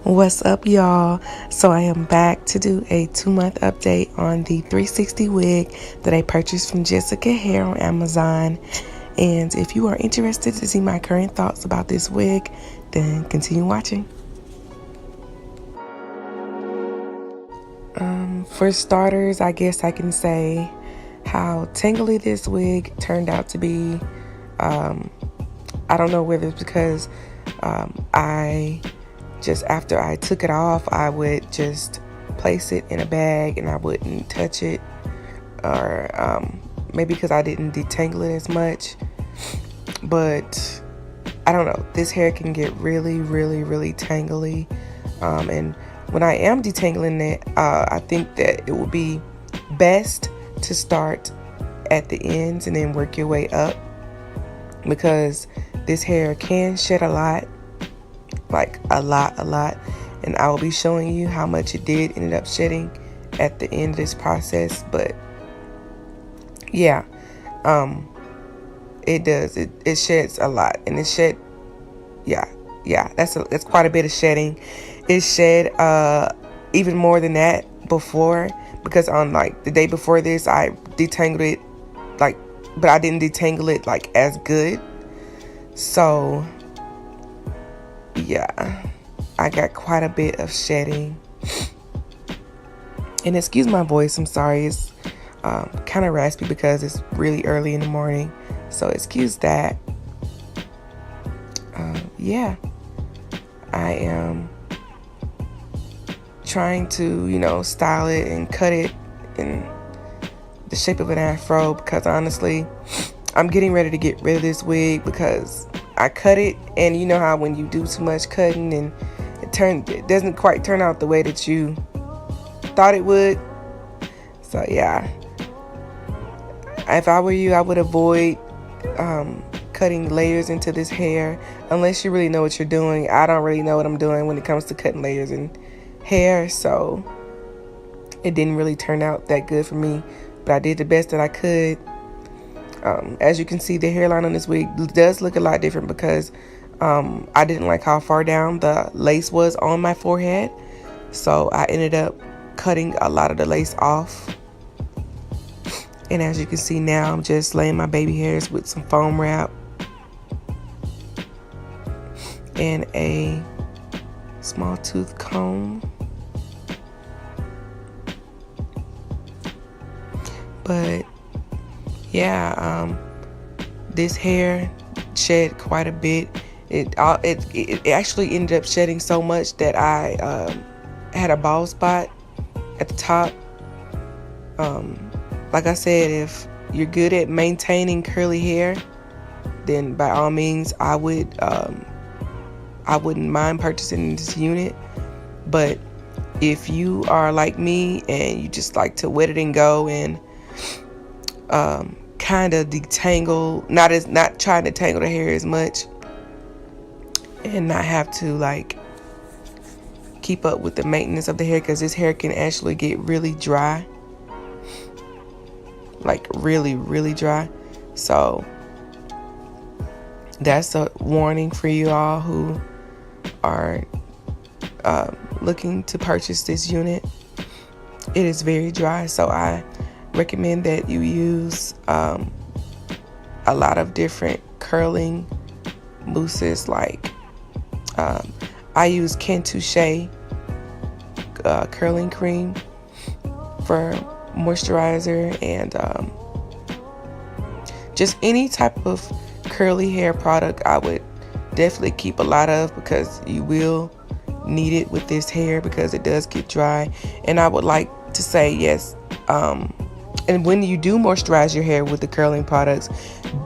What's up, y'all? So I am back to do a 2-month update on the 360 wig that I purchased from Jessica Hair on Amazon. And if you are interested to see my current thoughts about this wig, then continue watching. For starters, I guess I can say how tangly this wig turned out to be. I don't know whether it's because just after I took it off, I would just place it in a bag and I wouldn't touch it, or maybe because I didn't detangle it as much. But I don't know, this hair can get really tangly, and when I am detangling it, I think that it would be best to start at the ends and then work your way up, because this hair can shed a lot, like a lot, and I will be showing you how much it did end up shedding at the end of this process. But yeah, it does, it sheds a lot, and it shed, yeah, that's quite a bit of shedding. It shed even more than that before, because on like the day before this I detangled it, like, but I didn't detangle it like as good. So yeah, I got quite a bit of shedding. And excuse my voice, I'm sorry, it's kind of raspy because it's really early in the morning, so excuse that. Yeah, I am trying to, style it and cut it in the shape of an afro, because honestly, I'm getting ready to get rid of this wig because I cut it, and you know how when you do too much cutting and it doesn't quite turn out the way that you thought it would. So yeah, if I were you, I would avoid cutting layers into this hair unless you really know what you're doing. I don't really know what I'm doing when it comes to cutting layers in hair, so it didn't really turn out that good for me, but I did the best that I could. As you can see, the hairline on this wig does look a lot different because I didn't like how far down the lace was on my forehead, so I ended up cutting a lot of the lace off. And as you can see now, I'm just laying my baby hairs with some foam wrap and a small tooth comb. But yeah, this hair shed quite a bit. It actually ended up shedding so much that I had a bald spot at the top. Like I said, if you're good at maintaining curly hair, then by all means I wouldn't mind purchasing this unit. But if you are like me and you just like to wet it and go and kind of detangle, not trying to tangle the hair as much and not have to like keep up with the maintenance of the hair, because this hair can actually get really dry, like really dry. So that's a warning for you all who are looking to purchase this unit. It is very dry, so I recommend that you use a lot of different curling mousses. Like I use Ken Touche curling cream for moisturizer, and just any type of curly hair product I would definitely keep a lot of, because you will need it with this hair because it does get dry. And I would like to say, yes, and when you do moisturize your hair with the curling products,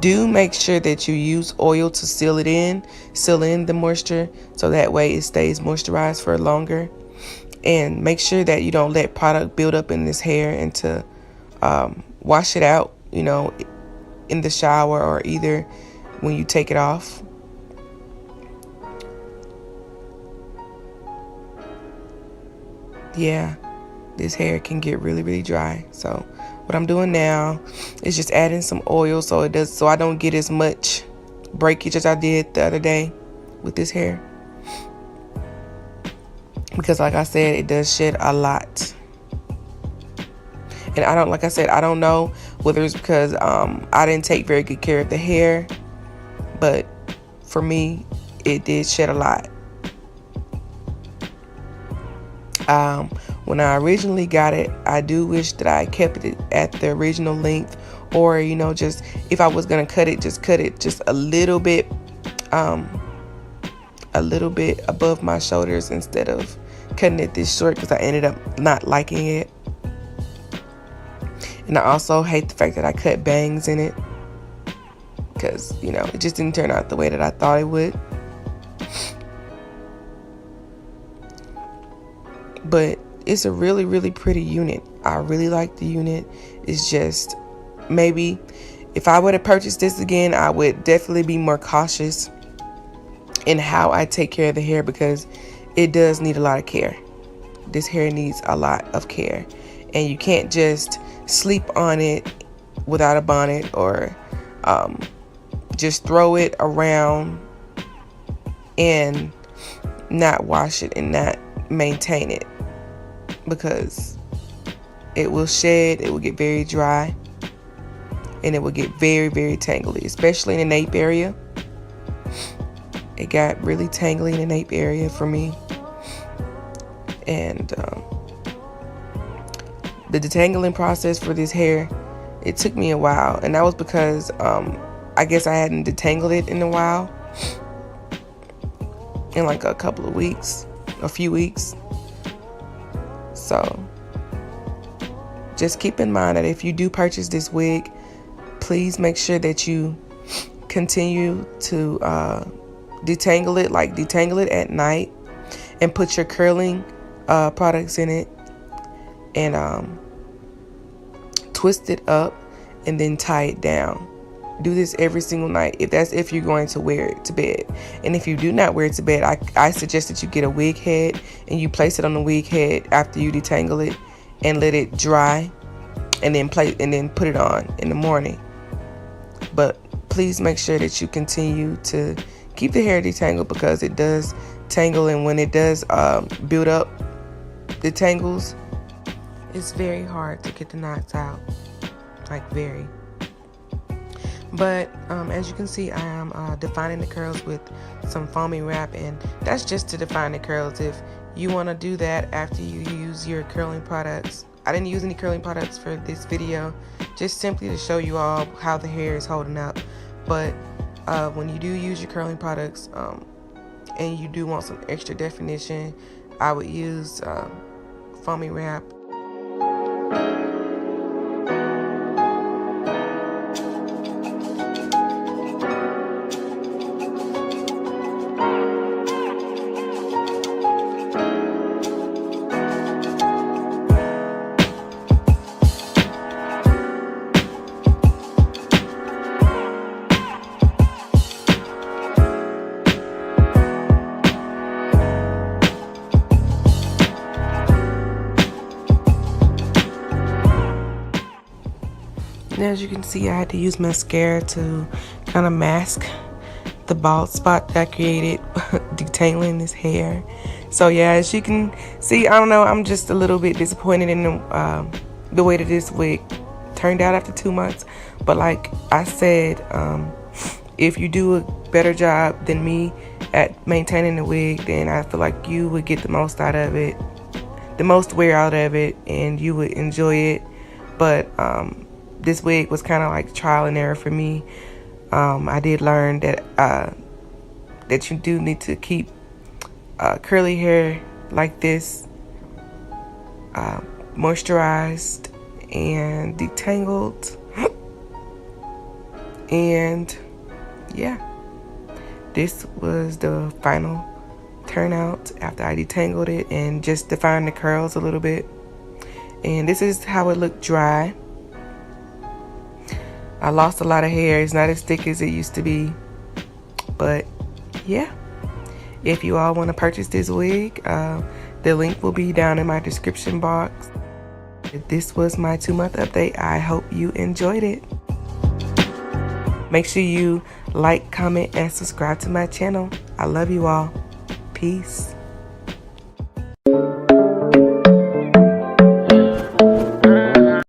do make sure that you use oil to seal in the moisture, so that way it stays moisturized for longer. And make sure that you don't let product build up in this hair, and to wash it out, you know, in the shower or either when you take it off. Yeah, this hair can get really, really dry. So what I'm doing now is just adding some oil so I don't get as much breakage as I did the other day with this hair. Because like I said, it does shed a lot. And like I said, I don't know whether it's because I didn't take very good care of the hair, but for me, it did shed a lot. When I originally got it, I do wish that I kept it at the original length, or, you know, just if I was gonna cut it just a little bit above my shoulders instead of cutting it this short, because I ended up not liking it. And I also hate the fact that I cut bangs in it, because, you know, it just didn't turn out the way that I thought it would. But it's a really, really pretty unit. I really like the unit. It's just, maybe if I were to purchase this again, I would definitely be more cautious in how I take care of the hair, because it does need a lot of care. This hair needs a lot of care, and you can't just sleep on it without a bonnet, or just throw it around and not wash it and not maintain it, because it will shed, it will get very dry, and it will get very, very tangly, especially in the nape area. It got really tangly in the nape area for me. And the detangling process for this hair, it took me a while, and that was because I guess I hadn't detangled it in a while, in like a few weeks. So just keep in mind that if you do purchase this wig, please make sure that you continue to detangle it at night, and put your curling products in it, and twist it up, and then tie it down. Do this every single night if you're going to wear it to bed. And if you do not wear it to bed, I suggest that you get a wig head, and you place it on the wig head after you detangle it, and let it dry, and then put it on in the morning. But please make sure that you continue to keep the hair detangled, because it does tangle, and when it does build up the tangles, it's very hard to get the knots out, like very. But as you can see, I am defining the curls with some foamy wrap, and that's just to define the curls. If you want to do that after you use your curling products, I didn't use any curling products for this video, just simply to show you all how the hair is holding up. But when you do use your curling products, and you do want some extra definition, I would use foamy wrap. And as you can see, I had to use mascara to kind of mask the bald spot that I created detangling this hair. So yeah, as you can see, I don't know, I'm just a little bit disappointed in the way that this wig turned out after 2 months. But like I said, if you do a better job than me at maintaining the wig, then I feel like you would get the most out of it, the most wear out of it, and you would enjoy it. But this wig was kind of like trial and error for me. I did learn that that you do need to keep curly hair like this moisturized and detangled. And yeah, this was the final turn out after I detangled it and just defined the curls a little bit. And this is how it looked dry. I lost a lot of hair. It's not as thick as it used to be. But yeah, if you all want to purchase this wig, the link will be down in my description box. This was my 2-month update. I hope you enjoyed it. Make sure you like, comment, and subscribe to my channel. I love you all. Peace.